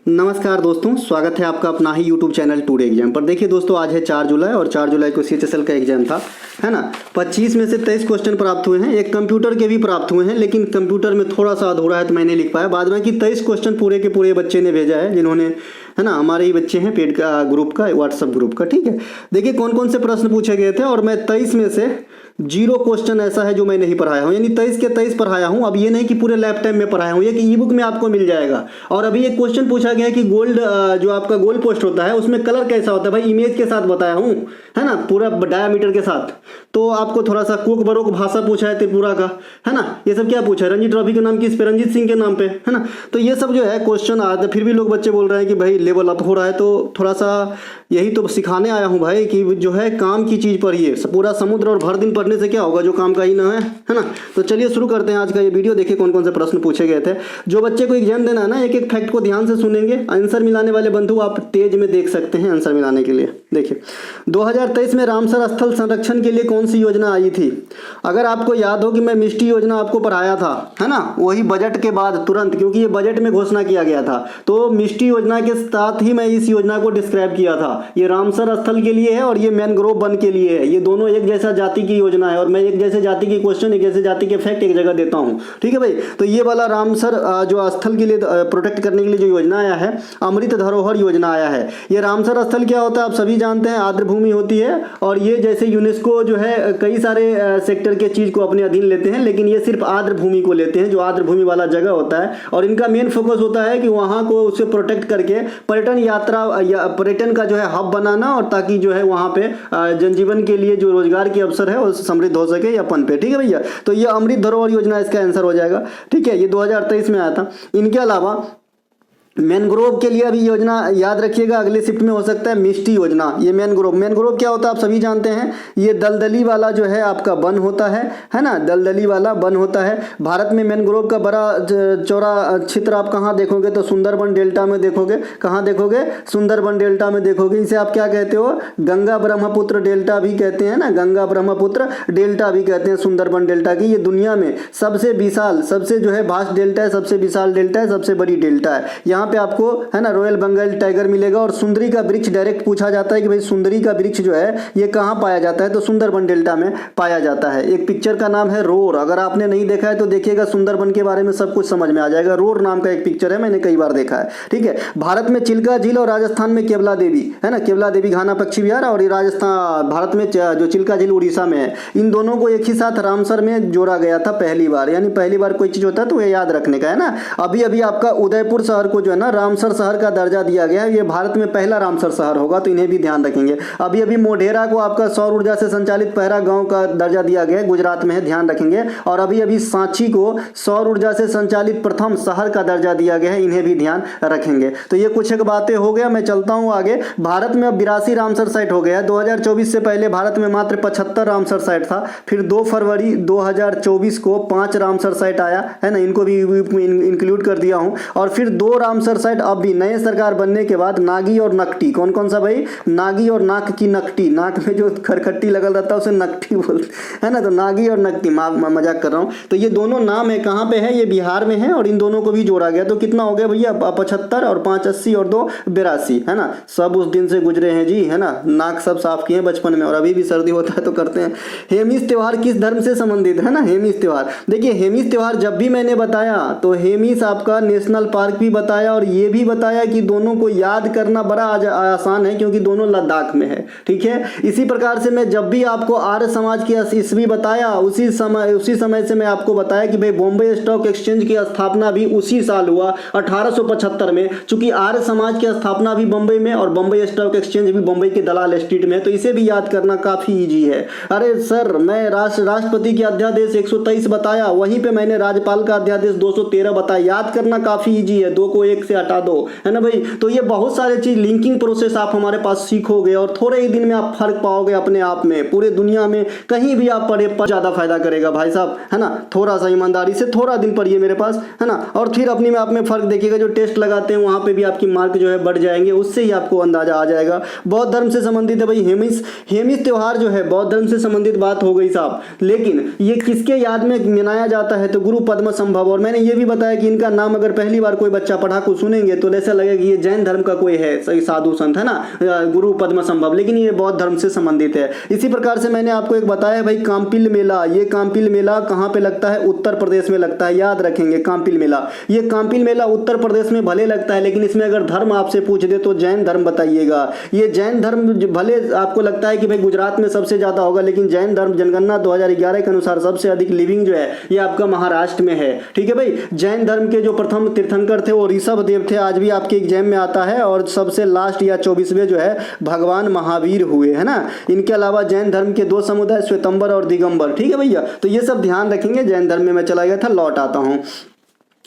नमस्कार दोस्तों, स्वागत है आपका अपना ही यूट्यूब चैनल टुडे एग्जाम पर। देखिए दोस्तों, आज है 4 जुलाई और 4 जुलाई को CHSL का एग्जाम था, है ना। 25 में से 23 क्वेश्चन प्राप्त हुए हैं। एक कंप्यूटर के भी प्राप्त हुए हैं, लेकिन कंप्यूटर में थोड़ा सा अधूरा है तो मैं नहीं लिख पाया। बाद में कि 23 क्वेश्चन पूरे के पूरे बच्चे ने भेजा है, जिन्होंने, है ना, हमारे ही बच्चे हैं पेड का ग्रुप का, व्हाट्सअप ग्रुप का। ठीक है, देखिए कौन कौन से प्रश्न पूछे गए थे और मैं 23 में से 0 क्वेश्चन ऐसा है जो मैं नहीं पढ़ाया हूँ, यानी 23 के 23 पढ़ाया हूँ। अब ये नहीं कि पूरे लाइफ टाइम में पढ़ाया हूँ, ये कि ई बुक में आपको मिल जाएगा। और अभी एक क्वेश्चन पूछा गया कि गोल्ड जो आपका गोल्ड पोस्ट होता है उसमें कलर कैसा होता है, भाई इमेज के साथ बताया हूँ, है ना, पूरा डायामीटर के साथ। तो आपको थोड़ा सा कुक बरोक भाषा पूछा है त्रिपुरा का, है ना। ये सब क्या पूछा है, रणजी ट्रॉफी के नाम किस पे, रंजीत सिंह के नाम पे, है ना। तो ये सब जो है क्वेश्चन आते, फिर भी लोग बच्चे बोल रहे हैं कि भाई लेवल अप हो रहा है। तो थोड़ा सा यही तो सिखाने आया हूँ भाई कि जो है काम की चीज़ पढ़िए। पूरा समुद्र और भर दिन पढ़ने से क्या होगा, जो काम का ही ना है ना। तो चलिए शुरू करते हैं आज का ये वीडियो। देखिए कौन कौन से प्रश्न पूछे गए थे। जो बच्चे को एग्जाम देना है ना, एक एक फैक्ट को ध्यान से सुनेंगे। आंसर मिलाने वाले बंधु आप तेज में देख सकते हैं आंसर मिलाने के लिए। देखिए 2023 में रामसर स्थल संरक्षण के लिए कौन सी योजना आई थी। अगर आपको याद हो कि मैं मिष्टी योजना आपको पढ़ाया था, है ना, वही बजट के बाद तुरंत, क्योंकि ये बजट में घोषणा किया गया था। तो मिष्टी योजना के साथ ही मैं इस योजना को डिस्क्राइब किया था। ये रामसर स्थल के लिए है और ये मैनग्रोव वन के लिए है। ये दोनों एक जैसा जाति की योजना है और मैं एक जैसे जाति की क्वेश्चन, एक जैसे जाति के फैक्ट एक जगह देता हूँ। ठीक है भाई। तो ये वाला रामसर जो स्थल के लिए प्रोटेक्ट करने के लिए जो योजना आया है, अमृत धरोहर योजना आया है। ये रामसर स्थल क्या होता है आप सभी जानते हैं, आर्द्र भूमि होती है। और ये जैसे यूनेस्को जो है कई सारे सेक्टर के चीज को अपने अधीन लेते हैं, लेकिन ये सिर्फ आर्द्र भूमि को लेते हैं, जो आर्द्र भूमि वाला जगह होता है। और इनका मेन फोकस होता है कि वहाँ को उसे प्रोटेक्ट करके पर्यटन यात्रा या पर्यटन का जो है हब बनाना, और ताकि जो है वहाँ पे जनजीवन के लिए जो रोजगार के अवसर है वो समृद्ध हो सके या पनपे। ठीक है भैया। तो ये अमृत धरोहर योजना इसका आंसर हो जाएगा। ठीक है, ये 2023 में आया था। इनके अलावा मैनग्रोव के लिए अभी योजना याद रखिएगा, अगले शिफ्ट में हो सकता है मिष्टी योजना। ये मैनग्रोव क्या होता है आप सभी जानते हैं। ये दलदली वाला जो है आपका वन होता है ना, दलदली वाला वन होता है। भारत में मैनग्रोव का बड़ा चौड़ा क्षेत्र आप कहाँ देखोगे, तो सुंदरबन डेल्टा में देखोगे। कहाँ देखोगे, सुंदरबन डेल्टा में देखोगे। इसे आप क्या कहते हो, गंगा ब्रह्मपुत्र डेल्टा भी कहते हैं ना, गंगा ब्रह्मपुत्र डेल्टा भी कहते हैं सुंदरबन डेल्टा की। ये दुनिया में सबसे विशाल, सबसे जो है भास्ट डेल्टा है, सबसे विशाल डेल्टा है, सबसे बड़ी डेल्टा है। यहाँ पे आपको, है ना, रॉयल बंगाल टाइगर मिलेगा। और सुंदरी का वृक्ष डायरेक्ट पूछा जाता है कि भाई सुंदरी का वृक्ष जो है ये कहाँ पाया जाता है, तो सुंदरबन डेल्टा में पाया जाता है। एक पिक्चर का नाम है रोर, अगर आपने नहीं देखा है तो देखिएगा, सुंदरबन के बारे में सब कुछ समझ में आ जाएगा। रोर नाम का एक पिक्चर है, मैंने कई बार देखा है। ठीक है। भारत में चिल्का झील और राजस्थान में केवला देवी, है ना, केवला देवी घाना पक्षी विहार, और ये राजस्थान, भारत में जो चिल्का झील उड़ीसा में है। इन दोनों को एक ही साथ रामसर में जोड़ा गया था पहली बार। यानी पहली बार कोई चीज होता है तो ये याद रखने का, है ना। अभी अभी आपका उदयपुर शहर को जो है ना रामसर शहर का दर्जा दिया गया है। ये भारत में पहला रामसर शहर होगा, तो इन्हें भी ध्यान रखेंगे। अभी अभी मोढेरा को आपका सौर ऊर्जा से संचालित पहला गांव का दर्जा दिया गया है, गुजरात में है, ध्यान रखेंगे। और अभी अभी सांची को सौर ऊर्जा से संचालित प्रथम शहर का दर्जा दिया गया है, इन्हें भी ध्यान रखेंगे। तो ये कुछ एक बातें हो गया। मैं चलता हूं आगे। भारत में अब 82 रामसर साइट हो गया है। 2024 से पहले भारत में मात्र 75 रामसर साइट था। फिर 2 फरवरी 2024 को 5 रामसर साइट आया, है ना, इनको भी इंक्लूड कर दिया हूं। और फिर 2 रामसर साइट अब भी नए सरकार बनने के बाद, नागी और नकटी। कौन कौन सा भाई, नागी और नाक की नकटी, नाक में जो खरखट्टी लगल रहता है उसे नकटी बोलते हैं ना। तो नागी और नकटी, मजाक कर रहा हूँ। तो ये दोनों नाम है, कहाँ पे है, ये बिहार में है। और इन दोनों को भी जोड़ा गया। तो कितना हो गया भैया, 75 और 5 80 और 2 82, है ना। सब उस दिन से गुजरे हैं जी, है ना। नाक सब साफ किए बचपन में, और अभी भी सर्दी होता है तो करते हैं। हेमिस त्योहार किस धर्म से संबंधित है ना, हेमिस त्योहार। देखिए हेमिस त्योहार जब भी मैंने बताया तो हेमिस आपका नेशनल पार्क भी बताया, और ये भी बताया कि दोनों को याद करना बड़ा आसान है क्योंकि दोनों लद्दाख में है। ठीक है। इसी प्रकार से मैं जब भी आपको आर्य समाज की ईस्वी बताया, उसी समय से मैं आपको बताया कि भाई बॉम्बे स्टॉक एक्सचेंज की स्थापना भी उसी साल हुआ 1875 में। चूंकि आर्य समाज की स्थापना भी बम्बई में और बम्बई स्टॉक एक्सचेंज भी बम्बई के दलाल स्ट्रीट में, तो इसे भी याद करना काफी ईजी है। अरे सर, मैं राष्ट्रपति की अध्यादेश 123 बताया, वहीं पे मैंने राज्यपाल का अध्यादेश 213 बताया। याद करना काफी ईजी है, 2 को 1 से हटा दो, है ना भाई। तो ये बहुत सारे चीज लिंकिंग प्रोसेस आप हमारे पास सीखोगे और थोड़े ही दिन में आप फर्क पाओगे अपने आप में। पूरे दुनिया में कहीं भी आप पढ़े पर ज्यादा फायदा करेगा भाई साहब, है ना। थोड़ा सा ईमानदारी से थोड़ा दिन पढ़िए मेरे पास, है ना। और फिर अपने में आप में फर्क देखिएगा। जो टेस्ट लगाते हैं वहां पे भी आपकी मार्क जो है बढ़ जाएंगे, उससे ही आपको अंदाजा आ जाएगा। बौद्ध धर्म से संबंधित है भाई हेमिस त्योहार जो है बौद्ध धर्म से संबंधित बात हो गई साहब। लेकिन ये किसके याद में मनाया जाता है, तो गुरु पद्म संभव। और मैंने ये भी बताया कि इनका नाम अगर पहली बार कोई बच्चा पढ़ा को सुनेंगे तो ऐसा लगेगा कि ये जैन धर्म का कोई है, सही साधु संत है ना, गुरु पद्म संभव, लेकिन ये बौद्ध धर्म से संबंधित है। इसी प्रकार से मैंने आपको एक बताया भाई काम्पिल मेला, ये काम्पिल मेला कहाँ पे लगता है, उत्तर प्रदेश में लगता है, याद रखेंगे काम्पिल मेला। ये काम्पिल मेला उत्तर प्रदेश में भले लगता है, लेकिन इसमें अगर धर्म आपसे पूछ दे तो जैन धर्म बताइएगा। ये जैन धर्म भले आपको लगता है कि भाई गुजरात में सबसे ज्यादा होगा, लेकिन जैन धर्म जनगणना 2011 के अनुसार सबसे अधिक लिविंग जो है ये आपका महाराष्ट्र में है। ठीक है भाई, जैन धर्म के जो प्रथम तीर्थंकर थे वो ऋषभ देव थे, आज भी आपके एग्जाम में आता है, और सबसे लास्ट या 24वें जो है भगवान महावीर हुए, है ना। इनके अलावा जैन धर्म के दो समुदाय श्वेतंबर और दिगंबर। ठीक है भैया, तो ये सब ध्यान रखेंगे। जैन धर्म में मैं चला गया था, लौट आता हूँ।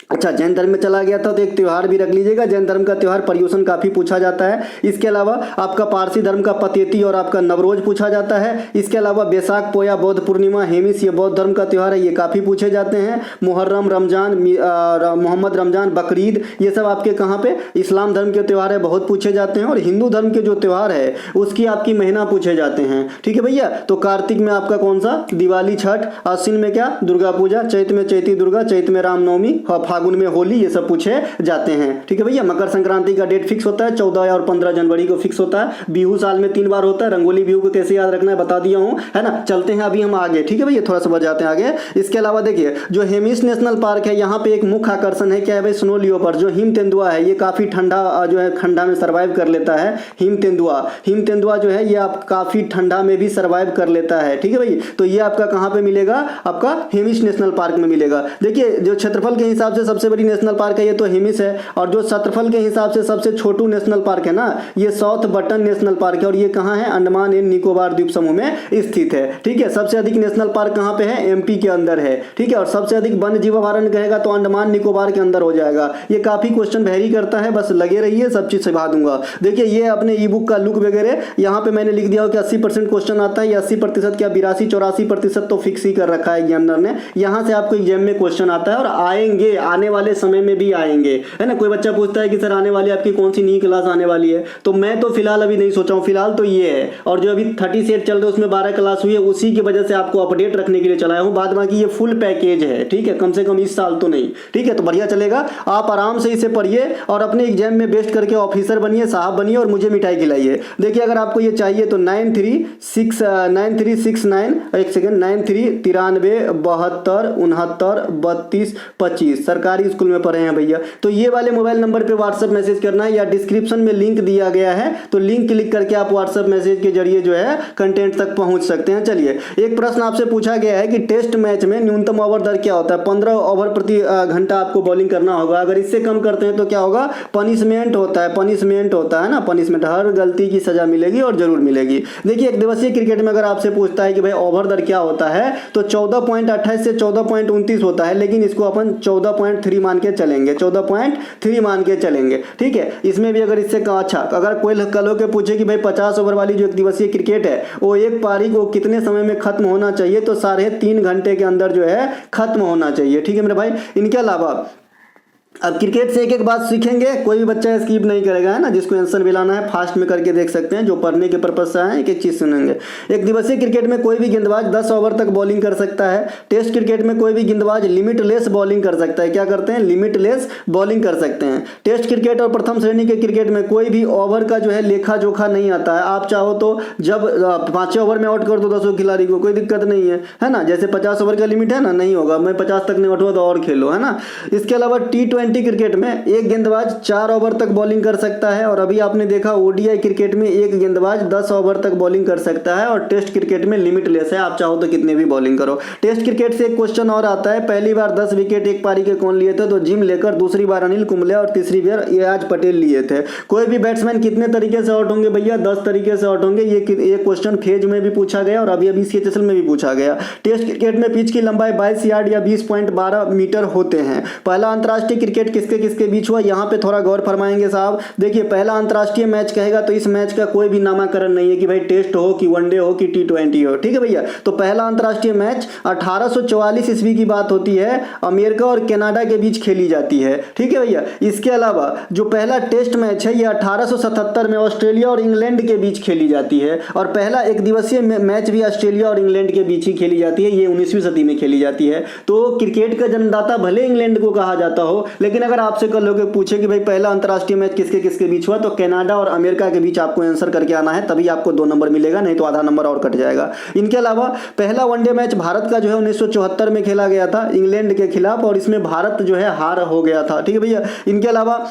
अच्छा, जैन धर्म में चला गया था तो एक त्यौहार भी रख लीजिएगा। जैन धर्म का त्यौहार पर्युषण काफी पूछा जाता है। इसके अलावा आपका पारसी धर्म का पतेती और आपका नवरोज पूछा जाता है। इसके अलावा बैसाख, पोया, बौद्ध पूर्णिमा, हेमिस, ये बौद्ध धर्म का त्यौहार है, ये काफी पूछे जाते हैं। मुहर्रम, रमजान, मोहम्मद रमजान, बकरीद, ये सब आपके कहाँ पे इस्लाम धर्म के त्यौहार है, बहुत पूछे जाते हैं। और हिंदू धर्म के जो त्यौहार है उसकी आपकी महीना पूछे जाते हैं। ठीक है भैया, तो कार्तिक में आपका कौन सा, दिवाली, छठ, आश्विन में क्या, दुर्गा पूजा, चैत में चैती दुर्गा, चैत में रामनवमी, फागुन में होली, ये सब पूछे जाते हैं। ठीक है भैया, मकर संक्रांति का डेट फिक्स होता है, 14 और 15 जनवरी को फिक्स होता है। बिहू साल में 3 बार होता है। रंगोली बिहू को कैसे याद रखना है बता दिया हूं, है ना। चलते हैं अभी हम आगे। ठीक है भैया, थोड़ा सा बढ़ जाते हैं आगे। इसके अलावा देखिए जो हेमिस नेशनल पार्क है, यहाँ पे एक मुख्य आकर्षण है, क्या है भाई, स्नो लियोपर्ड, जो हिम तेंदुआ है, ये काफी ठंडा जो है ठंडा में सर्वाइव कर लेता है। हिम तेंदुआ जो है ये आप काफी ठंडा में भी सर्वाइव कर लेता है। ठीक है भाई, तो ये आपका कहाँ पे मिलेगा, आपका हेमिस नेशनल पार्क में मिलेगा। देखिए जो क्षेत्रफल के हिसाब से सबसे बड़ी नेशनल पार्क है ये तो हेमिस है, और जो क्षेत्रफल के हिसाब से सबसे छोटू नेशनल पार्क है ना, ये साउथ बटन नेशनल पार्क है, और ये कहाँ है, अंडमान एंड निकोबार द्वीप समूह में स्थित है। ठीक है, सबसे अधिक नेशनल पार्क कहाँ पे है, एमपी के अंदर है। ठीक है, और सबसे अधिक वन्य जीव अभयारण्य कहेगा तो अंडमान निकोबार के अंदर हो जाएगा। ये काफी क्वेश्चन वेरी करता है, बस लगे रहिए, सब चीज सिखा दूंगा। देखिए ये अपने ई बुक का लुक वगैरह यहाँ पे मैंने लिख दिया हो कि 80% क्वेश्चन आता है, 80% क्या 82-84% तो फिक्स ही कर रखा है एग्जामिनर ने। यहाँ से आपको एग्जाम में क्वेश्चन आता है, और आएंगे, आने वाले समय में भी आएंगे, है ना। कोई बच्चा पूछता है कि सर आने वाली आपकी कौन सी नई क्लास आने वाली है, तो मैं तो फिलहाल अभी नहीं सोचा हूँ, फिलहाल तो ये है। और जो अभी 30 सेट चल रहे हैं उसमें 12 क्लास हुई है, उसी की वजह से आपको अपडेट रखने के लिए चलाया हूँ। बाद बाकी ये फुल पैकेज है। ठीक है, कम से कम इस साल तो नहीं। ठीक है, तो बढ़िया चलेगा, आप आराम से इसे पढ़िए और अपने एग्जाम में बेस्ट करके ऑफिसर बनिए, साहब बनिए, और मुझे मिठाई खिलाइए। देखिए अगर आपको ये चाहिए तो 9369 सरकारी स्कूल में पढ़े हैं भैया, तो ये वाले मोबाइल नंबर पे व्हाट्सएप मैसेज करना है, या डिस्क्रिप्शन में लिंक दिया गया है, तो लिंक क्लिक करके आप व्हाट्सएप मैसेज के जरिए जो है कंटेंट तक पहुंच सकते हैं। चलिए, एक प्रश्न आपसे पूछा गया है कि टेस्ट मैच में न्यूनतम ओवर दर क्या होता है। 15 ओवर प्रति घंटा आपको बॉलिंग करना होगा। अगर इससे कम करते हैं तो क्या होगा, पनिशमेंट होता है। पनिशमेंट होता है ना, पनिशमेंट, हर गलती की सजा मिलेगी और जरूर मिलेगी। देखिए एक दिवसीय क्रिकेट में अगर आपसे पूछता है कि भाई ओवर दर क्या होता है, तो 14.28 से 14.29 होता है, लेकिन इसको अपन 14.3 मान के चलेंगे, 14.3 मान के चलेंगे। ठीक है, इसमें भी अगर इससे अच्छा, अगर कोई कल होकर पूछे कि भाई 50 ओवर वाली जो एक दिवसीय क्रिकेट है वो एक पारी को कितने समय में खत्म होना चाहिए, तो 3.5 घंटे के अंदर जो है खत्म होना चाहिए। ठीक है मेरे भाई, इनके अलावा अब क्रिकेट से एक एक बात सीखेंगे, कोई भी बच्चा स्किप नहीं करेगा, है ना। जिसको आंसर मिलाना है फास्ट में करके देख सकते हैं, जो पढ़ने के पर्पज से आए एक एक चीज सुनेंगे। एक दिवसीय क्रिकेट में कोई भी गेंदबाज 10 ओवर तक बॉलिंग कर सकता है। टेस्ट क्रिकेट में कोई भी गेंदबाज लिमिटलेस बॉलिंग कर सकता है। क्या करते हैं, लिमिटलेस बॉलिंग कर सकते हैं। टेस्ट क्रिकेट और प्रथम श्रेणी के क्रिकेट में कोई भी ओवर का जो है लेखा जोखा नहीं आता है। आप चाहो तो जब 5 ओवर में आउट कर दो 10 खिलाड़ी को, कोई दिक्कत नहीं है ना। जैसे 50 ओवर का लिमिट है ना, नहीं होगा, मैं 50 तक नहीं उठूंगा तो और खेलो, है ना। इसके अलावा T20 क्रिकेट में एक गेंदबाज 4 ओवर तक बॉलिंग कर सकता है, और अभी आपने देखा ODI क्रिकेट में एक गेंदबाज 10 ओवर तक बॉलिंग कर सकता है, और टेस्ट क्रिकेट में लिमिटलेस है, आप चाहो तो कितने भी बॉलिंग करो। टेस्ट क्रिकेट से एक क्वेश्चन और आता है, पहली बार 10 विकेट एक पारी के कौन लिए थे, तो जिम लेकर, दूसरी बार अनिल कुंबले, और तीसरी बार एजाज पटेल लिए थे। कोई भी बैट्समैन कितने तरीके से आउट होंगे भैया, 10 तरीके से आउट होंगे। ये क्वेश्चन फेज में भी पूछा गया और अभी CHSL में भी पूछा गया। टेस्ट क्रिकेट में पिच की लंबाई 22 यार्ड या 20.12 मीटर होते हैं। पहला अंतर्राष्ट्रीय क्रिकेट किसके बीच हुआ, यहाँ पे थोड़ा गौर फरमाएंगे साहब। देखिए पहला अंतर्राष्ट्रीय मैच कहेगा तो इस मैच का कोई भी नामाकरण नहीं है कि भाई टेस्ट हो कि वनडे हो कि T20 हो। ठीक है भैया, तो पहला अंतर्राष्ट्रीय मैच 1844 ईस्वी की बात होती है, अमेरिका और कनाडा के बीच खेली जाती है। ठीक है भैया, इसके अलावा जो पहला टेस्ट मैच है ये 1877 में ऑस्ट्रेलिया और इंग्लैंड के बीच खेली जाती है, और पहला एक दिवसीय मैच भी ऑस्ट्रेलिया और इंग्लैंड के बीच ही खेली जाती है, ये 19वीं सदी में खेली जाती है। तो क्रिकेट का जन्मदाता भले इंग्लैंड को कहा जाता हो, लेकिन अगर आपसे कल लोग पूछे कि भाई पहला अंतर्राष्ट्रीय मैच किसके किसके बीच हुआ, तो कनाडा और अमेरिका के बीच आपको आंसर करके आना है, तभी आपको 2 नंबर मिलेगा, नहीं तो आधा नंबर और कट जाएगा। इनके अलावा पहला वनडे मैच भारत का जो है 1974 में खेला गया था इंग्लैंड के खिलाफ, और इसमें भारत जो है हार हो गया था। ठीक है भैया। इनके अलावा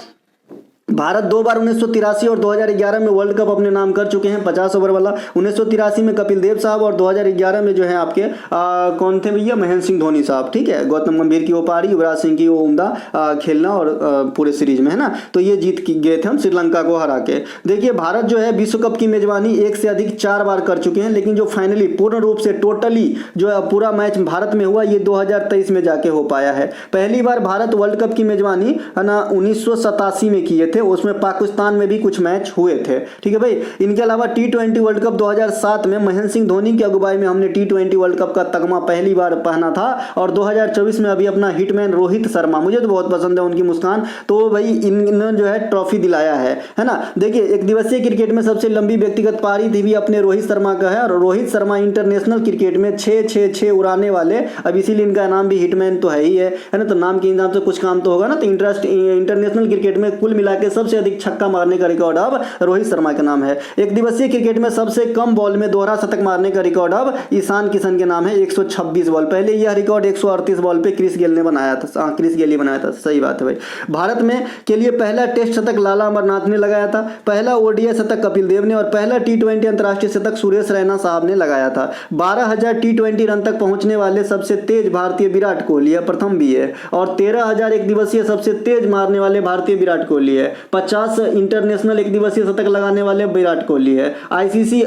भारत 2 बार 1983 और 2011 में वर्ल्ड कप अपने नाम कर चुके हैं 50 ओवर वाला। 1983 में कपिल देव साहब और 2011 में जो है आपके कौन थे भैया, महेंद्र सिंह धोनी साहब। ठीक है, गौतम गंभीर की वो पारी, युवराज सिंह की वो उम्दा खेलना और पूरे सीरीज में, है ना। तो ये जीत गए थे हम श्रीलंका को हरा के। देखिए भारत जो है विश्व कप की मेजबानी 1 से अधिक 4 बार कर चुके हैं, लेकिन जो फाइनली पूर्ण रूप से टोटली जो है पूरा मैच भारत में हुआ ये 2023 में जाके हो पाया है। पहली बार भारत वर्ल्ड कप की मेजबानी है ना 1987 में किए थे, उसमें पाकिस्तान में भी कुछ मैच हुए थे। ठीक है भाई। इनके अलावा T20 वर्ल्ड कप 2007 में महेंद्र सिंह धोनी की अगुवाई में हमने T20 वर्ल्ड कप का तगमा पहली बार पहना था, और 2024 में अभी अपना हिटमैन रोहित शर्मा, मुझे तो बहुत पसंद है उनकी मुस्कान, तो भाई इन्होंने जो है ट्रॉफी दिलाया है ना। देखिए एक दिवसीय क्रिकेट में सबसे लंबी व्यक्तिगत पारी भी अपने रोहित शर्मा का है, और रोहित शर्मा इंटरनेशनल क्रिकेट में 6 उड़ाने वाले, अब इसीलिए इनका नाम भी हिटमैन तो है ही है ना। तो नाम के हिसाब से कुछ काम तो होगा ना। तो इंटरनेशनल क्रिकेट में कुल मिला के सबसे अधिक छक्का मारने का रिकॉर्ड अब रोहित शर्मा के नाम है। एक दिवसीय क्रिकेट में सबसे कम बॉल में दोहरा शतक मारने का रिकॉर्ड अब ईशान किशन के नाम है, 126 बॉल। पहले यह रिकॉर्ड 138 बॉल पे क्रिस गेल ने बनाया था, क्रिस गेल ही बनाया था, सही बात है भाई। भारत में के लिए पहला टेस्ट शतक लाला अमरनाथ ने लगाया था, पहला ओडीआई शतक कपिल देव ने, और पहला T20 अंतर्राष्ट्रीय शतक सुरेश रैना साहब ने लगाया था। 12,000 T20 रन तक पहुंचने वाले सबसे तेज भारतीय विराट कोहली है, प्रथम भी है, और 13,000 एक दिवसीय सबसे तेज मारने वाले भारतीय विराट कोहली है। 50 इंटरनेशनल एक दिवसीय शतक लगाने वाले विराट कोहली है। आईसीसी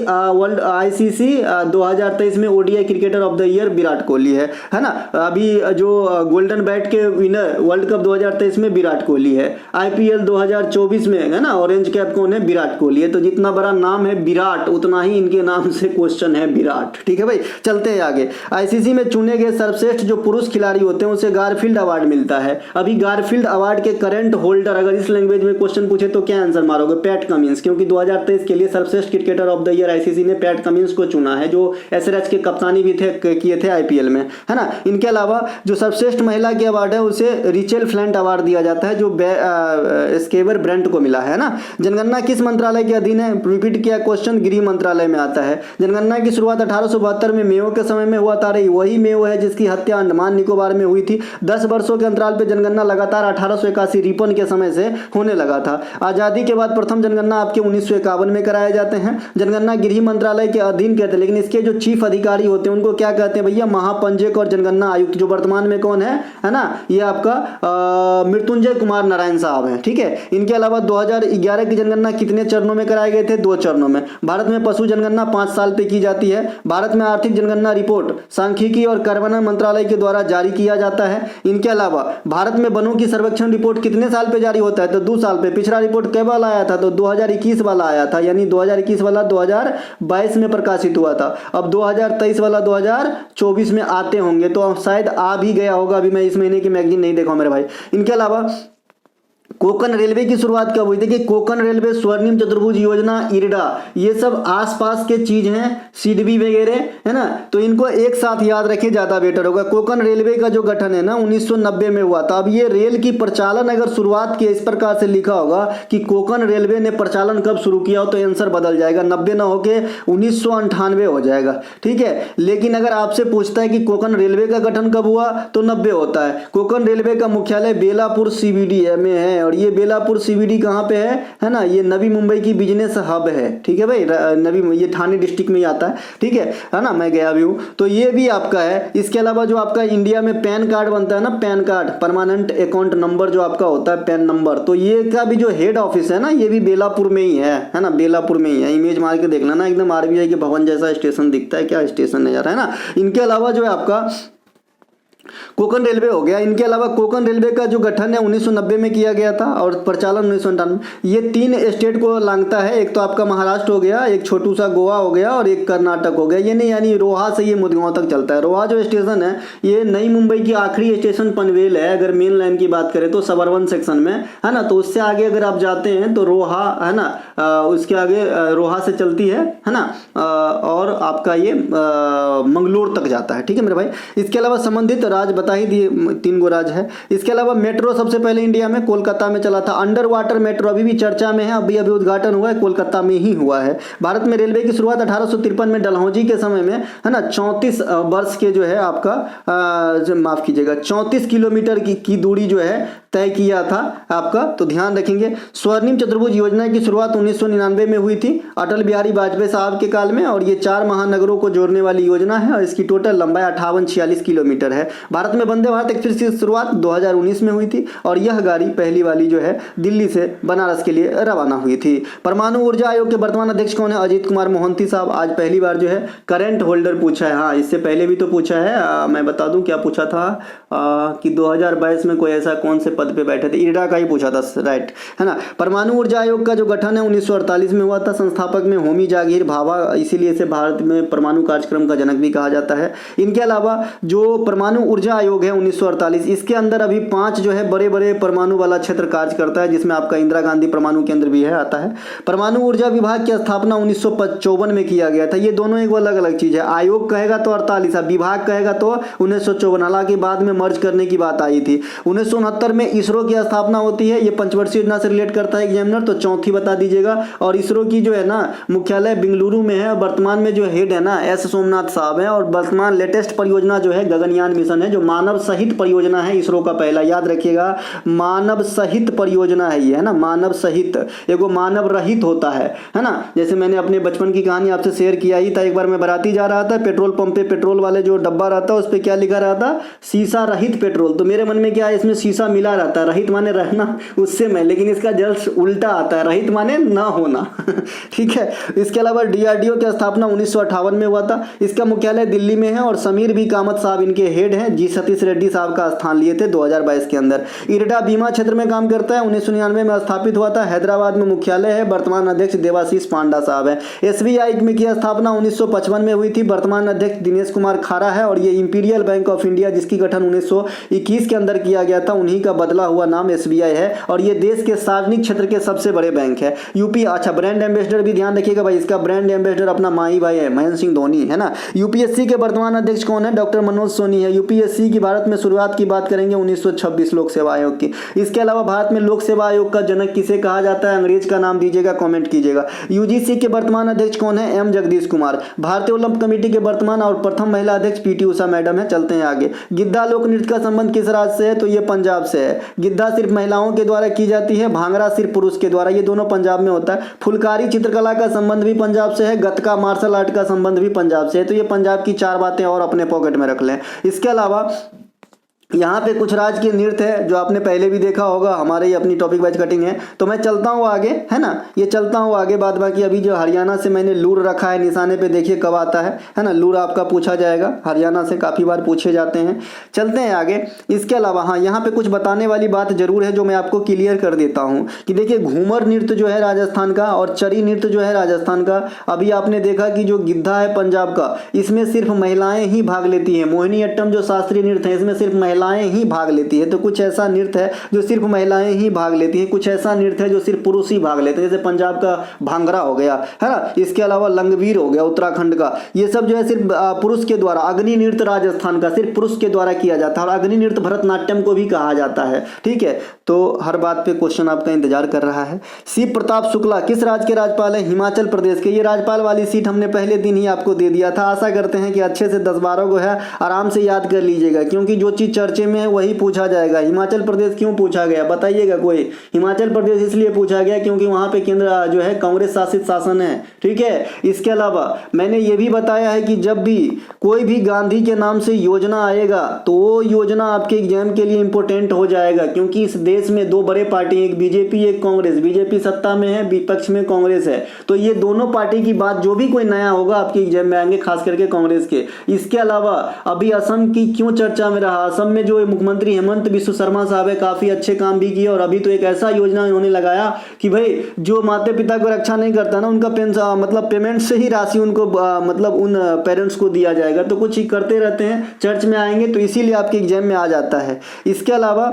2023 में ODI cricketer of the year Virat Kohli है ना। अभी जो गोल्डन बैट के विनर वर्ल्ड कप 2023 में विराट कोहली है। आईपीएल 2024 में है ना ऑरेंज कैप कौन है, विराट कोहली है। तो जितना बड़ा नाम है विराट, उतना ही इनके नाम से क्वेश्चन है विराट। ठीक है भाई, चलते हैं आगे। आईसीसी में चुने गए सर्वश्रेष्ठ जो पुरुष खिलाड़ी होते हैं उसे गारफील्ड अवार्ड मिलता है। अभी गारफील्ड अवार्ड के करंट होल्डर, अगर इस लैंग्वेज में क्वेश्चन पूछे तो क्या आंसर मारोगे, पैट कमिंस, क्योंकि 2023 के लिए सर्वश्रेष्ठ cricketer of the year ICC ने पैट कमिंस को चुना है, जो एसआरएच के कप्तानी भी किए थे आईपीएल में, है ना। इनके अलावा जो सर्वश्रेष्ठ महिला की अवार्ड है उसे रिचेल फ्लैंट अवार्ड दिया जाता है, जो स्केवर ब्रेंट को मिला है ना। जनगणना किस मंत्रालय के अधीन है, रिपीट किया क्वेश्चन, गृह मंत्रालय में आता है। जनगणना की शुरुआत 1872 में मेयो के समय में हुआ था, वही मेयो है जिसकी हत्या अंडमान निकोबार में हुई थी। 10 वर्षों के अंतराल पर जनगणना लगातार 1881 रिपन के समय से होने लगा था। आजादी के बाद प्रथम जनगणना आपके 1951 में कराए जाते हैं। जनगणना गृह मंत्रालय के अधीन कहते हैं, लेकिन इसके जो चीफ अधिकारी होते हैं उनको क्या कहते हैं भैया, महापंजीयक और जनगणना आयुक्त, जो वर्तमान में कौन है ना, ये आपका मृत्युंजय कुमार नारायण साहब हैं। ठीक है। इनके अलावा 2011 की जनगणना कितने चरणों में कराए गए थे, 2 चरणों में। भारत में पशु जनगणना 5 साल पे की जाती है। भारत में आर्थिक जनगणना रिपोर्ट सांख्यिकी और कार्यान्वयन मंत्रालय के द्वारा जारी किया जाता है। इनके अलावा भारत में वनों की सर्वेक्षण रिपोर्ट कितने साल पे जारी होता है, तो 2 साल पे। पिछला रिपोर्ट कब वाला आया था, तो 2021 वाला आया था, यानी 2021 वाला 2022 में प्रकाशित हुआ था। अब 2023 वाला 2024 में आते होंगे, तो शायद आ भी गया होगा। अभी मैं इस महीने की मैगजीन नहीं देखा मेरे भाई। इनके अलावा कोंकण रेलवे की शुरुआत कब हुई? देखिए कोंकण रेलवे, स्वर्णिम चतुर्भुज योजना, इरडा, ये सब आसपास के चीज हैं, सिडबी वगैरह, है ना। तो इनको एक साथ याद रखें, ज्यादा बेटर होगा। कोंकण रेलवे का जो गठन है ना 1990 में हुआ था। अब ये रेल की प्रचालन अगर शुरुआत की इस प्रकार से लिखा होगा कि कोंकण रेलवे ने प्रचालन कब शुरू किया हो, तो आंसर बदल जाएगा, 90 ना होके 1998 हो जाएगा। ठीक है। लेकिन अगर आपसे पूछता है कि कोंकण रेलवे का गठन कब हुआ, तो 90 होता है। कोंकण रेलवे का मुख्यालय बेलापुर सीबीडी में है, और ये बेलापुर सीबीडी कहाँ पे है ना, ये नवी मुंबई की बिजनेस हब है। ठीक है भाई, नवी, ये ठाणे डिस्ट्रिक्ट में ही आता है। ठीक है ना, मैं गया भी हूँ। तो ये भी आपका है। इसके अलावा जो आपका इंडिया में पैन कार्ड बनता है ना, pan card, permanent account number जो आपका होता है, पैन नंबर, तो ये का भी जो हेड ऑफिस है ना, ये भी बेलापुर में ही है ना, बेलापुर में ही है। इमेज मार के देख लेना, एकदम आरबीआई के भवन जैसा स्टेशन दिखता है, क्या स्टेशन है यार, है ना। इनके अलावा जो है आपका कोंकण रेलवे हो गया। इनके अलावा कोंकण रेलवे का जो गठन है 1990 में किया गया था और प्रचालन 1998। ये 3 स्टेट को लांघता है, एक तो आपका महाराष्ट्र हो गया, एक छोटू सा गोवा हो गया, और एक कर्नाटक हो गया। ये नहीं, यानी रोहा से ये मुदगांव तक चलता है। रोहा जो स्टेशन है ये नई मुंबई की आखिरी स्टेशन पनवेल है, अगर मेन लाइन की बात करें तो सबअर्बन सेक्शन में, है ना। तो उससे आगे अगर आप जाते हैं तो रोहा, है ना, उसके आगे रोहा से चलती है ना, और आपका ये मंगलोर तक जाता है। ठीक है मेरे भाई। इसके अलावा संबंधित राज बता ही दिए, 3 गो राज है। इसके अलावा मेट्रो सबसे पहले इंडिया में कोलकाता में चला था। अंडर वाटर मेट्रो अभी भी चर्चा में है, अभी अभी उद्घाटन हुआ है, कोलकाता में ही हुआ है। भारत में रेलवे की शुरुआत 1853 में डलहौजी के समय में, है ना, 34 वर्ष के जो है आपका माफ कीजिएगा 34 किलोमीटर की दूरी जो है तय किया था आपका, तो ध्यान रखेंगे। स्वर्णिम चतुर्भुज योजना की शुरुआत 1999 में हुई थी अटल बिहारी वाजपेयी साहब के काल में, और ये 4 महानगरों को जोड़ने वाली योजना है और इसकी टोटल लंबाई 5846 किलोमीटर है। भारत में वंदे भारत एक्सप्रेस की शुरुआत 2019 में हुई थी और यह गाड़ी पहली वाली जो है दिल्ली से बनारस के लिए रवाना हुई थी। परमाणु ऊर्जा आयोग के वर्तमान अध्यक्ष कौन है? अजीत कुमार मोहंती साहब। आज पहली बार जो है करंट होल्डर पूछा है। हाँ, इससे पहले भी तो पूछा है, मैं बता दूं क्या पूछा था कि 2022 में कोई ऐसा कौन से पद पे बैठे थे, इरडा का ही पूछा था, राइट, है ना। परमाणु ऊर्जा आयोग का जो गठन है 1948 में हुआ था। संस्थापक में होमी जागीर भाभा, इसीलिए इसे भारत में परमाणु कार्यक्रम का जनक भी कहा जाता है। इनके अलावा जो परमाणु ऊर्जा आयोग है 1948, इसके अंदर अभी 5 जो है बड़े बड़े परमाणु वाला क्षेत्र कार्य करता है, जिसमें आपका इंदिरा गांधी परमाणु केंद्र भी है, आता है। परमाणु ऊर्जा विभाग की स्थापना 1954 में किया गया था। ये दोनों एक अलग अलग चीज है। आयोग कहेगा तो 48, विभाग कहेगा तो 1954, हालांकि बाद में मर्ज करने की बात आई थी। 1969 में इसरो की स्थापना होती है। ये पंचवर्षीय योजना से रिलेट करता है एग्जामिनर, तो चौथी बता दीजिएगा। और इसरो की जो है ना मुख्यालय बेंगलुरु में है। वर्तमान में जो हेड है ना एस सोमनाथ साहब है, और वर्तमान लेटेस्ट परियोजना जो है गगनयान मिशन है, जो मानव सहित परियोजना है इसरो का पहला, याद रखिएगा, मानव सहित परियोजना है ये, है ना, मानव सहित, एगो मानव रहित होता है ना। जैसे मैंने अपने बचपन की कहानी आपसे शेयर किया ही था। एक बार मैं बाराती जा रहा था, पेट्रोल पंप पे पेट्रोल वाले जो डब्बा रहता है उस पर क्या लिखा रहा था, शीशा रहित पेट्रोल। तो मेरे मन में क्या है, इसमें शीशा मिला रहता है, रहित माने रहना, उससे मैं, लेकिन इसका जस्ट उल्टा आता है, रहित माने ना होना ठीक है। इसके अलावा डीआरडीओ की स्थापना 1958 में हुआ था। इसका मुख्यालय दिल्ली में है और समीर बी कामत साहब इनके हेड हैं। जी सतीश रेड्डी साहब का स्थान लिए थे 2022 के अंदर। इरडा बीमा क्षेत्र में काम करता है, 1999 में स्थापित हुआ था। हैदराबाद में मुख्यालय है। वर्तमान अध्यक्ष देवाशीष पांडा साहब है। एसबीआई में की स्थापना 1955 में हुई थी। वर्तमान अध्यक्ष दिनेश कुमार खारा है। और ये इंपीरियल बैंक ऑफ इंडिया, जिसकी गठन 1921 के अंदर किया गया था, उन्हीं का बदला हुआ नाम एसबीआई है। और ये देश के सार्वजनिक क्षेत्र के सबसे बड़े बैंक है। यूपी, अच्छा, ब्रांड एम्बेसडर भी ध्यान रखिएगा भाई, इसका ब्रांड एम्बेसडर अपना माही भाई है, महेंद्र सिंह धोनी, है ना। यूपीएससी के वर्तमान अध्यक्ष कौन है? डॉक्टर मनोज सोनी है। यूपीएससी की भारत में शुरुआत की बात करेंगे 1926 लोक सेवा आयोग की। इसके अलावा भारत में लोक सेवा आयोग का जनक किसे कहा जाता है? अंग्रेज का नाम दीजिएगा, कमेंट कीजिएगा। यूजीसी के वर्तमान अध्यक्ष कौन है? एम जगदीश कुमार। भारतीय ओलंपिक कमेटी के वर्तमान और प्रथम महिला अध्यक्ष पीटी उषा मैडम है। चलते हैं आगे। गिद्धा लोक नृत्य का संबंध किस राज्य से है? तो ये पंजाब से है। गिद्धा सिर्फ महिलाओं के द्वारा की जाती है, भांगड़ा सिर्फ पुरुष के द्वारा, ये दोनों पंजाब में होता है। फुलकारी चित्रकला का संबंध भी पंजाब से है। गतका मार्शल आर्ट का संबंध भी पंजाब से है। तो ये पंजाब की 4 बातें और अपने पॉकेट में रख लें। इसके अलावा यहाँ पे कुछ राज्य के नृत्य है जो आपने पहले भी देखा होगा, हमारे ही अपनी टॉपिक वाइज कटिंग है। तो मैं चलता हूँ आगे, है ना, ये चलता हूँ आगे। बाद बाकी अभी जो हरियाणा से मैंने लूर रखा है निशाने पे, देखिए कब आता है ना। लूर आपका पूछा जाएगा, हरियाणा से काफ़ी बार पूछे जाते हैं। चलते हैं आगे। इसके अलावा हाँ, यहाँ पे कुछ बताने वाली बात जरूर है जो मैं आपको क्लियर कर देता हूँ कि देखिए घूमर नृत्य जो है राजस्थान का और चरी नृत्य जो है राजस्थान का। अभी आपने देखा कि जो गिद्धा है पंजाब का, इसमें सिर्फ महिलाएं ही भाग लेती हैं। मोहिनी अट्टम जो शास्त्रीय नृत्य है, इसमें सिर्फ महिलाएं ही भाग लेती है। तो कुछ ऐसा नृत्य है जो सिर्फ महिलाएं ही भाग लेती हैं, कुछ ऐसा नृत्य है जो सिर्फ पुरुष ही भाग लेते हैं, जैसे पंजाब का भांगड़ा हो गया, है ना। इसके अलावा लंगवीर हो गया उत्तराखंड का, ये सब जो है सिर्फ पुरुष के द्वारा। अग्नि नृत्य राजस्थान का सिर्फ पुरुष के द्वारा किया जाता है और अग्नि नृत्य भरतनाट्यम को भी कहा जाता है, ठीक है। तो हर बात पे क्वेश्चन आपका इंतजार कर रहा है। शिव प्रताप शुक्ला किस राज्य के राज्यपाल है? हिमाचल प्रदेश के। ये राज्यपाल वाली सीट हमने पहले दिन ही आपको दे दिया था। आशा करते हैं कि अच्छे से 10-12 को है आराम से याद कर लीजिएगा, क्योंकि जो चीज़ चर्चे में है वही पूछा जाएगा। हिमाचल प्रदेश क्यों पूछा गया बताइएगा कोई? हिमाचल प्रदेश इसलिए पूछा गया क्योंकि वहाँ पे केंद्र जो है कांग्रेस शासित शासन है, ठीक है। इसके अलावा मैंने ये भी बताया है कि जब भी कोई भी गांधी के नाम से योजना आएगा तो वो योजना आपके एग्जाम के लिए इंपॉर्टेंट हो जाएगा, क्योंकि इस देश में 2 बड़े पार्टी, एक बीजेपी एक कांग्रेस। बीजेपी सत्ता में है, विपक्ष में कांग्रेस है। तो ये दोनों पार्टी की बात जो भी कोई नया होगा आपके एग्जाम में आएंगे, खास करके कांग्रेस के। इसके अलावा अभी असम की क्यों चर्चा में रहा? असम में जो मुख्यमंत्री हेमंत बिस्व शर्मा साहब है, काफी अच्छे काम भी किए। और अभी तो एक ऐसा योजना इन्होंने लगाया कि भाई जो माता पिता को रक्षा नहीं करता ना, उनका मतलब पेमेंट से ही राशि उनको मतलब उन पेरेंट्स को दिया जाएगा। तो कुछ ही करते रहते हैं, चर्च में आएंगे तो इसीलिए आपके एग्जाम में आ जाता है। इसके अलावा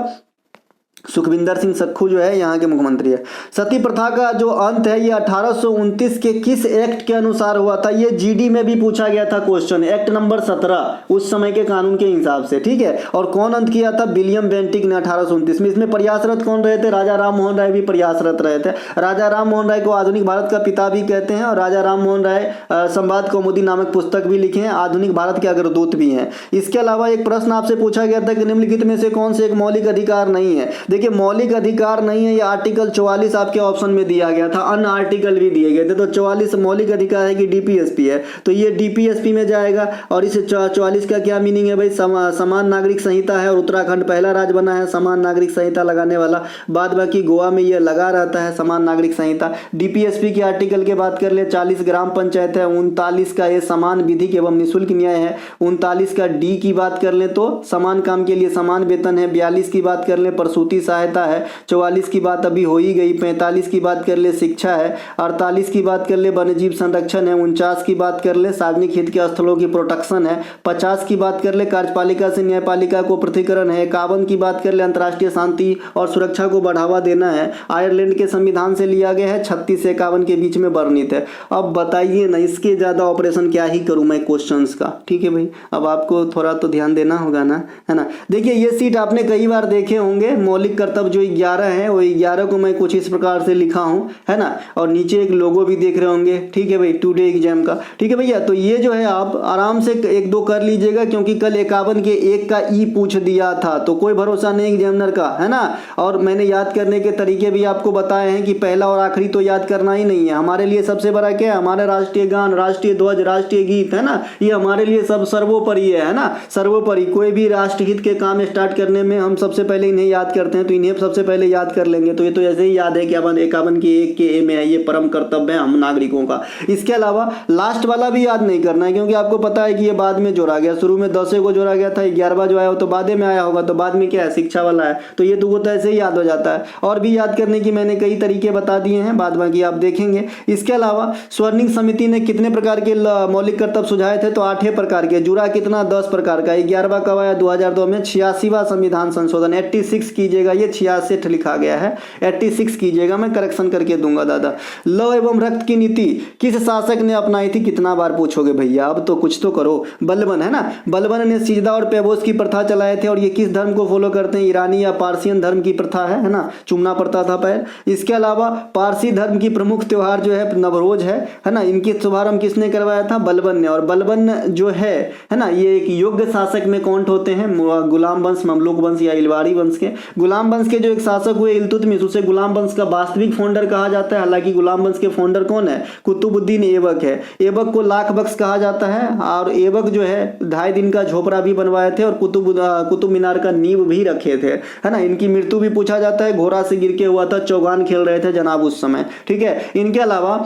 सुखविंदर सिंह सक्खू जो है यहाँ के मुख्यमंत्री है। सती प्रथा का जो अंत है ये 1829 के किस एक्ट के अनुसार हुआ था? ये जीडी में भी पूछा गया था क्वेश्चन, एक्ट नंबर 17 उस समय के कानून के हिसाब से, ठीक है। और कौन अंत किया था? विलियम बेंटिक ने 1829 में। इसमें प्रयासरत कौन रहे थे? राजा राम मोहन राय भी प्रयासरत रहे थे। राजा राम मोहन राय को आधुनिक भारत का पिता भी कहते हैं और राजा राम मोहन राय संवाद कौमुदी नामक पुस्तक भी लिखे हैं, आधुनिक भारत के अग्रदूत भी हैं। इसके अलावा एक प्रश्न आपसे पूछा गया था कि निम्नलिखित में से कौन से एक मौलिक अधिकार नहीं है? देखिए मौलिक अधिकार नहीं है, ये आर्टिकल 44 आपके ऑप्शन में दिया गया था, अन्य आर्टिकल भी दिए गए थे। तो 44 मौलिक अधिकार है कि डीपीएसपी है, तो ये डीपीएसपी में जाएगा। और इस 44 का क्या मीनिंग है भाई? समान नागरिक संहिता है और उत्तराखंड पहला राज्य बना है समान नागरिक संहिता लगाने वाला। बाद बाकी गोवा में ये लगा रहता है समान नागरिक संहिता। डीपीएसपी के आर्टिकल की बात कर ले, 40 ग्राम पंचायत है। 39 का ये समान विधिक एवं निःशुल्क न्याय है। 39 का डी की बात कर ले तो समान काम के लिए समान वेतन है। 42 की बात कर ले प्रसूति सहायता है। 44 की बात अभी हो ही गई। 45 की बात कर ले शिक्षा है। 48 की बात कर ले वन्यजीव संरक्षण है। 49 की बात कर ले सार्वजनिक हित के स्थलों की प्रोटेक्शन है। 50 की बात कर ले कार्यपालिका से न्यायपालिका को पृथक्करण है। 51 की बात कर ले अंतर्राष्ट्रीय शांति और सुरक्षा को बढ़ावा देना है, आयरलैंड के संविधान से लिया गया है। 36 से 51 के बीच में वर्णित है। अब बताइए ना, इसके ज्यादा ऑपरेशन क्या ही करूं मैं क्वेश्चंस का, ठीक है भाई। अब आपको थोड़ा तो ध्यान देना होगा ना, है ना। देखिए ये सीट आपने कई बार देखे होंगे। मौलिक कर्तव्य जो 11 है वो 11 को मैं कुछ इस प्रकार से लिखा हूं, है ना। और नीचे एक लोगो भी देख रहे होंगे, ठीक है भाई, टुडे एग्जाम का, ठीक है भैया। तो ये जो है आप आराम से 1-2 कर लीजिएगा, क्योंकि कल 51 के 1 का ई पूछ दिया था, तो कोई भरोसा नहीं एग्जामिनर का, है ना। और मैंने याद करने के तरीके भी आपको बताए हैं कि पहला और आखिरी तो याद करना ही नहीं है। हमारे लिए सबसे बड़ा क्या है? हमारा राष्ट्रीय गान, राष्ट्रीय ध्वज, राष्ट्रीय गीत, है ना। ये हमारे लिए सब सर्वोपरि है ना, सर्वोपरि। कोई भी राष्ट्रहित के काम स्टार्ट करने में हम सबसे पहले इन्हें याद करते हैं, तो इन्हें सबसे पहले याद कर लेंगे। तो ये तो ऐसे ही याद है कि 51 के 1 के ए में है, ये परम कर्तव्य है हम नागरिकों का। इसके अलावा लास्ट वाला भी याद नहीं करना है, क्योंकि आपको पता है कि ये बाद में जोड़ा गया। शुरू में 10 को जोड़ा गया था, 11वां जो आया हो तो बाद में आया होगा, तो बाद में क्या है? शिक्षा वाला है। तो ये तो ऐसे ही याद हो जाता है। और भी याद करने की मैंने कई तरीके बता दिए हैं, बाद बाकी आप देखेंगे। इसके अलावा स्वर्णिम समिति ने कितने प्रकार के मौलिक कर्तव्य सुझाए थे? तो 8 प्रकार के। जुड़ा कितना? 10 प्रकार का। 11वां कब आया? 2002 में। 86वां संविधान संशोधन, 86 कीजिएगा, ये 66 लिखा गया है, 86 कीजिएगा, मैं करेक्शन करके दूंगा दादा। लव एवं रक्त की नीति किस शासक ने अपनाई थी? कितना बार पूछोगे भैया, अब तो कुछ तो करो। बलबन, है ना। बलबन ने सिजदा और पैबोस की प्रथा चलाए थे। और ये किस धर्म को फॉलो करते हैं? ईरानी या पारसियन धर्म की प्रथा है ना, चुमना पड़ता था पैर। इसके अलावा पारसी धर्म की प्रमुख त्योहार जो है नवरोज है ना। इनकी शुभारंभ किसने करवाया था? बलबन ने। और बलबन जो है ना, ये एक योग्य शासक में काउंट होते हैं। गुलाम वंश, ममलूक वंश या इलवारी वंश के। गुलाम वंश के जो एक शासक हुए इल्तुतमिश, उसे गुलाम वंश का वास्तविक फाउंडर कहा जाता है। हालांकि गुलाम वंश के फाउंडर कौन है? कुतुबुद्दीन ऐबक है। ऐबक को लाख बख्श कहा जाता है। और ऐबक जो है 2.5 दिन का झोपड़ा भी बनवाए थे और कुतुब मीनार का नींव भी रखे थे, है ना। इनकी मृत्यु भी पूछा जाता है, घोड़ा से गिर के हुआ था, चौगान खेल रहे थे जनाब उस समय, ठीक है। इनके अलावा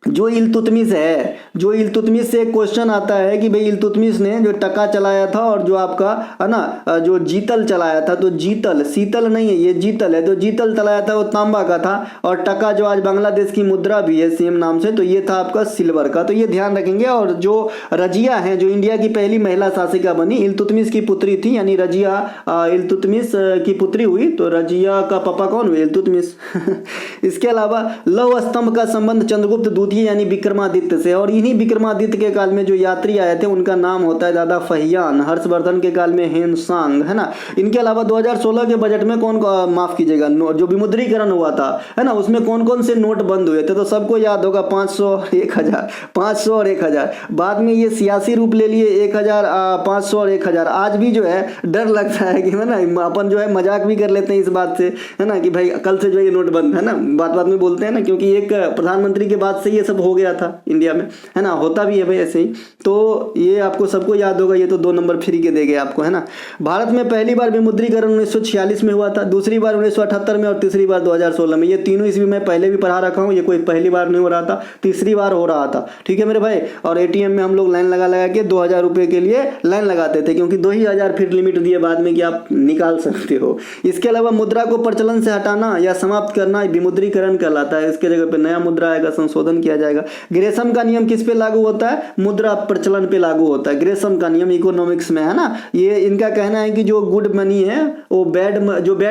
जो इल्तुतमिश है, जो इल्तुतमिश से एक क्वेश्चन आता है कि भाई इल्तुतमिश ने जो टका चलाया था और जो आपका है ना जो जीतल चलाया था, तो जीतल, शीतल नहीं है, ये जीतल है। तो जीतल चलाया था वो तांबा का था। और टका जो आज बांग्लादेश की मुद्रा भी है सेम नाम से, तो ये था आपका सिल्वर का। तो ये ध्यान रखेंगे। और जो रजिया है, जो इंडिया की पहली महिला शासिका बनी, इल्तुतमिश की पुत्री थी, यानी रजिया इल्तुतमिश की पुत्री हुई। तो रजिया का पापा कौन हुए? इल्तुतमिश। इसके अलावा लौह स्तंभ का संबंध चंद्रगुप्त दूत यानी विक्रमादित्य से। और इन्हीं विक्रमादित्य के काल में जो यात्री आए थे उनका नाम होता है दादा फहियान। हर्षवर्धन के काल में हेनसांग, है ना। इनके अलावा 2016 के बजट में कौन माफ कीजिएगा, जो विमुद्रीकरण हुआ था, है ना, उसमें कौन कौन से नोट बंद हुए थे? तो सबको याद होगा 500 और 1000, 500 और 1000। बाद में ये सियासी रूप ले लिए 1000, 500 और 1000। आज भी जो है डर लगता है कि, है ना, अपन जो है मजाक भी कर लेते हैं इस बात से, है ना, कि भाई कल से जो ये नोट बंद है ना, बात बात में बोलते हैं ना, क्योंकि एक प्रधानमंत्री के बाद से ये सब हो गया था इंडिया में, है ना, होता भी है भाई ऐसे ही। तो ये आपको सबको याद होगा, ये तो 2 नंबर फ्री के दे गए आपको, है ना। भारत में पहली बार विमुद्रीकरण 1946 में हुआ था, दूसरी बार 1978 में और तीसरी बार 2016 में। ये तीनों ईस्वी में पहले भी पढ़ा रखा हूँ, ये कोई पहली बार नहीं हो रहा था, तीसरी बार हो रहा था, ठीक है मेरे भाई। और ATM में हम लोग लाइन लगा लगा के 2000 रुपये के लिए लाइन लगाते थे, क्योंकि 2000 फिर लिमिट दिए बाद में कि आप निकाल सकते हो। इसके अलावा मुद्रा को प्रचलन से हटाना या समाप्त करना विमुद्रीकरण कहलाता है। इसके जगह पे नया मुद्रा आएगा, संशोधन किया किया जाएगा। ग्रेसम का नियम किस पे लागू होता है? मुद्रा प्रचलन पे लागू होता है ग्रेसम का नियम, इकोनॉमिक्स में, है ना। ये इनका कहना है कि जो गुड मनी है वो बैड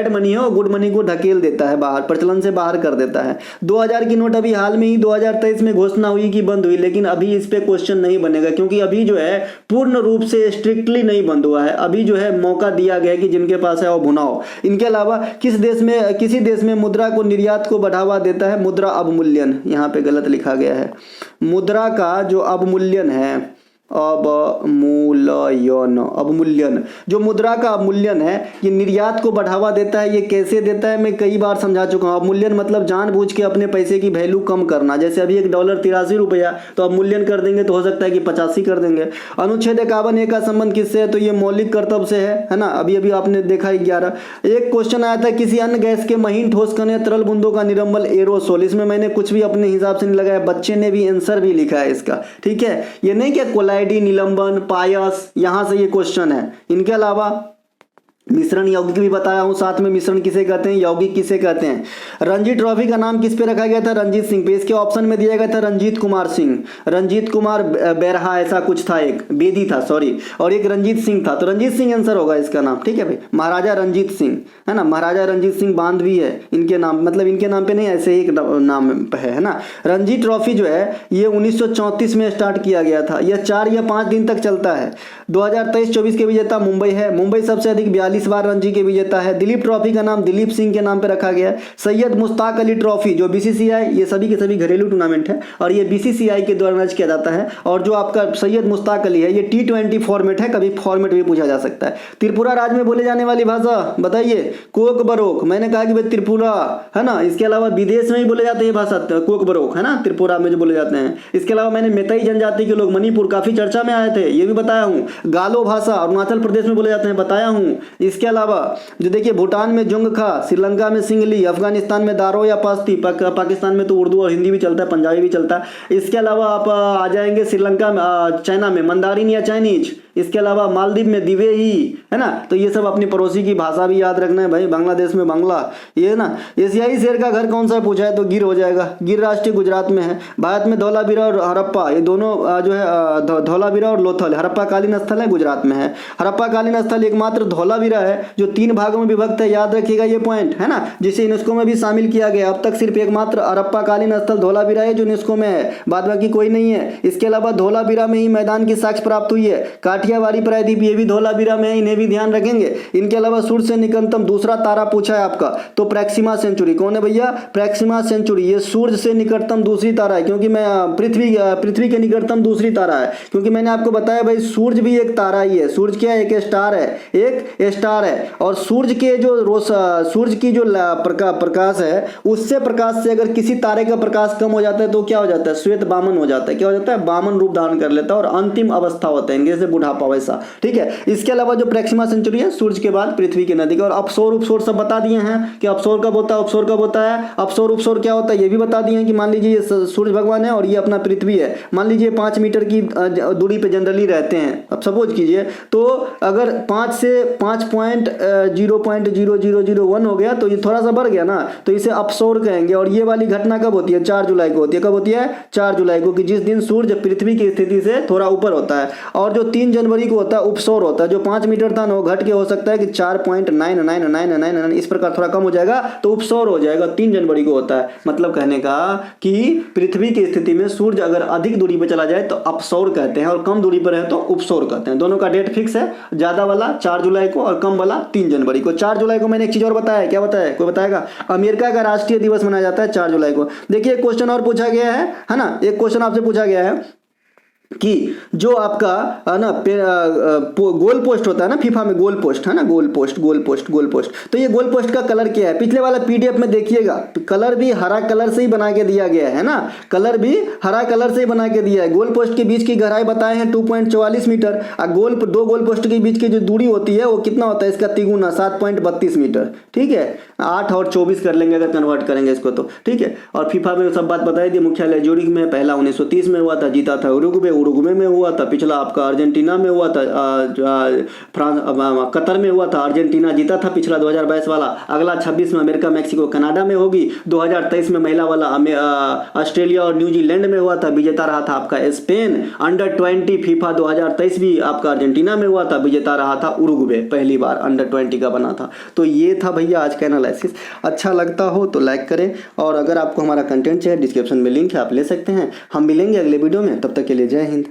मनी है वो गुड मनी को ढकेल देता है बाहर, प्रचलन से बाहर कर देता है। 2000 की नोट अभी हाल में ही 2023 में घोषणा हुई कि बंद हुई, लेकिन अभी इस पे क्वेश्चन नहीं बनेगा क्योंकि अभी जो है पूर्ण रूप से स्ट्रिक्टली नहीं बंद हुआ है। अभी जो है मौका दिया गया है कि जिनके पास है वो भुनाओ। इनके अलावा किसी देश में मुद्रा को निर्यात को बढ़ावा देता है मुद्रा अवमूल्यन, यहाँ पे गलत लिखा गया है। मुद्रा का जो अवमूल्यन है, अवमूल्यन, जो मुद्रा का अवमूल्यन है ये निर्यात को बढ़ावा देता है। ये कैसे देता है मैं कई बार समझा चुका हूँ। अवमूल्यन मतलब जानबूझ के अपने पैसे की वैल्यू कम करना। जैसे अभी $1 83 रुपया, तो अवमूल्यन कर देंगे तो हो सकता है कि 85 कर देंगे। अनुच्छेद 51A का संबंध किससे है? तो ये मौलिक कर्तव्य से है ना। अभी आपने देखा 11। एक क्वेश्चन आया था किसी अन्य गैस के महीन ठोस कण या तरल बूंदों का निरंबन एरोसोल। इसमें मैंने कुछ भी अपने हिसाब से नहीं लगाया, बच्चे ने भी आंसर भी लिखा है इसका, ठीक है। ये नहीं क्या कोलाइडी, निलंबन, पायस, यहां से ये क्वेश्चन है। इनके अलावा मिश्रण यौगिक भी बताया हूं, साथ में मिश्रण किसे कहते हैं, यौगिक किसे कहते हैं। रणजी ट्रॉफी का नाम किस पे रखा गया था? रंजीत सिंह पे। इसके ऑप्शन में दिया गया था रंजीत कुमार सिंह, रंजीत कुमार बेरहा, ऐसा कुछ था, एक बेदी था सॉरी, और एक रंजीत सिंह था, तो रंजीत सिंह आंसर होगा इसका नाम, ठीक है भाई। महाराजा रंजीत सिंह, है ना, महाराजा रंजीत सिंह बांध भी है इनके नाम, मतलब इनके नाम पे नहीं, ऐसे ही एक नाम है ना। रणजी ट्रॉफी जो है ये 1934 में स्टार्ट किया गया था। यह 4 या 5 दिन तक चलता है। 2023-24 के विजेता मुंबई है। मुंबई सबसे अधिक 42 बार रणजी के विजेता है। दिलीप ट्रॉफी का नाम दिलीप सिंह के नाम पे रखा गया है। सैयद मुश्ताक अली ट्रॉफी जो बीसीसीआई, ये सभी के सभी घरेलू टूर्नामेंट है और ये बीसीसीआई के द्वारा मैच किया जाता है। और जो आपका सैयद मुश्ताक अली है ये T20 फॉर्मेट है, कभी फॉर्मेट भी पूछा जा सकता है। त्रिपुरा राज्य में बोले जाने वाली भाषा बताइए, कोक बरोक। मैंने कहा कि भाई त्रिपुरा, है ना। इसके अलावा विदेश में भी बोले जाते हैं भाषा कोक बरोक, है ना, त्रिपुरा में जो बोले जाते हैं। इसके अलावा मैंने मेतई जनजाति के लोग मणिपुर काफी चर्चा में आए थे, ये भी बताया हूँ। गालो भाषा अरुणाचल प्रदेश में बोले जाते हैं, बताया हूँ। इसके अलावा जो देखिए भूटान में जुंगखा, श्रीलंका में सिंगली, अफगानिस्तान में दारो या पास्ती, पाकिस्तान में तो उर्दू और हिंदी भी चलता है, पंजाबी भी चलता है। इसके अलावा आप आ जाएंगे श्रीलंका में, चाइना में मंदारिन या चाइनीज। इसके अलावा मालदीव में दिवेही, है ना। तो ये सब अपनी पड़ोसी की भाषा भी याद रखना है भाई। बांग्लादेश में बांग्ला, ये ना। एशियाई शेर का घर कौन सा पूछा है तो गिर हो जाएगा। गिर राष्ट्रीय गुजरात में है। भारत में धौलावीरा और हड़प्पा, ये दोनों जो है धौलावीरा और लोथल, हड़प्पा कालीन स्थल है, गुजरात में है। हड़प्पा कालीन स्थल एकमात्र धौलावीरा है जो 3 भागों में विभक्त है, याद रखिएगा ये पॉइंट, है ना, जिसे यूनेस्को में भी शामिल किया गया। अब तक सिर्फ एकमात्र हड़प्पा कालीन स्थल धौलावीरा है जो यूनेस्को में है, बाद बाकी कोई नहीं है। इसके अलावा धौलावीरा में ही मैदान की साक्ष्य प्राप्त हुई है। काठियावाड़ी प्रायद्वीप ये भी धौलावीरा में है, इन्हें भी ध्यान रखेंगे। इनके अलावा सूर्य से निकटतम दूसरा तारा पूछा है आपका, तो प्रैक्सिमा सेंचुरी। कौन है भैया? प्रैक्सिमा सेंचुरी। ये सूर्य से निकटतम दूसरी तारा है, क्योंकि मैं पृथ्वी के निकटतम दूसरी तारा है, क्योंकि मैंने आपको बताया भाई सूर्य भी एक तारा ही है। सूर्य क्या है? एक स्टार है, एक स्टार है। और सूर्य के जो सूर्य की जो प्रकाश है, उससे प्रकाश से अगर किसी तारे का प्रकाश कम हो जाता है तो क्या हो जाता है? श्वेत बामन हो जाता है। क्या हो जाता है? बामन रूप धारण कर लेता है और अंतिम अवस्था होता है, जैसे बुढ़ापा वैसा, ठीक है। इसके अलावा जो प्रैक्सिमा सेंचुरी है सूर्य के बाद पृथ्वी के नजदीक। और अपसौर उपसौर सब बता दिए हैं कि अपसौर कब होता है, उपसौर कब होता है, अपसौर उपसौर क्या होता है ये भी बता दिए हैं कि मान लीजिए ये सूर्य भगवान है और ये अपना पृथ्वी है। मान लीजिए 5 मीटर की दूरी पे जनरली रहते हैं। अब सपोज कीजिए तो अगर 5 से 5.0.0001 हो गया तो ये थोड़ा सा बढ़ गया ना, तो इसे अपसौर कहेंगे। और ये वाली घटना कब होती है? 4 जुलाई को होती है। कब होती है? 4 जुलाई को, कि जिस दिन सूर्य पृथ्वी की स्थिति से थोड़ा ऊपर होता है। और जो 3 जनवरी को होता है उपसौर होता है। जो 5 मीटर था ना वो घट के हो सकता है कि 4.9999 इस प्रकार थोड़ा कम हो जाएगा तो उपसौर हो जाएगा। 3 जनवरी को होता है। मतलब कहने का कि पृथ्वी की स्थिति में सूर्य अगर अधिक दूरी पर चला जाए तो अपसौर कहते हैं और कम दूरी पर है तो उपसौर कहते हैं। दोनों का डेट फिक्स है, ज्यादा वाला 4 जुलाई को और कम वाला 3 जनवरी को। 4 जुलाई को मैंने एक चीज और बताया, क्या बताया? कोई बताएगा? अमेरिका का राष्ट्रीय दिवस मनाया जाता है 4 जुलाई को। देखिए एक क्वेश्चन और पूछा गया है ना, एक क्वेश्चन आपसे पूछा गया है कि जो आपका ना गोल पोस्ट होता है ना, फीफा में गोल पोस्ट है ना, गोल पोस्ट। तो ये गोल पोस्ट का कलर क्या है? पिछले वाला पीडीएफ में देखिएगा, कलर भी हरा कलर से ही बना के दिया गया है ना, कलर भी हरा कलर से ही बना के दिया है। गोल पोस्ट के बीच की गहराई बताए हैं 2.44 मीटर और दो गोल पोस्ट के बीच की जो दूरी होती है वो कितना होता है? इसका तिगुना 7.32 मीटर, ठीक है। 8 और 24 कर लेंगे अगर कन्वर्ट करेंगे इसको तो, ठीक है। और फीफा में सब बात बताई थी। मुख्यालय ज्यूरिख में, पहला 1930 में हुआ था, जीता था उरुग्वे, उरुग्वे में हुआ था, पिछला आपका अर्जेंटीना में हुआ था, कतर में हुआ था, अर्जेंटीना जीता था पिछला 2022 वाला। अगला 26 में अमेरिका मैक्सिको कनाडा में होगी। 2023 में महिला वाला ऑस्ट्रेलिया और न्यूजीलैंड में हुआ था, विजेता रहा था आपका स्पेन। अंडर 20 फीफा 2023 भी आपका अर्जेंटीना में हुआ था, विजेता रहा था उरुग्वे, पहली बार अंडर 20 का बना था। तो ये था भैया आज का एनालिसिस। अच्छा लगता हो तो लाइक करें, और अगर आपको हमारा कंटेंट चाहिए डिस्क्रिप्शन में लिंक है, आप ले सकते हैं। हम मिलेंगे अगले वीडियो में, तब तक के लिए जय हिंद।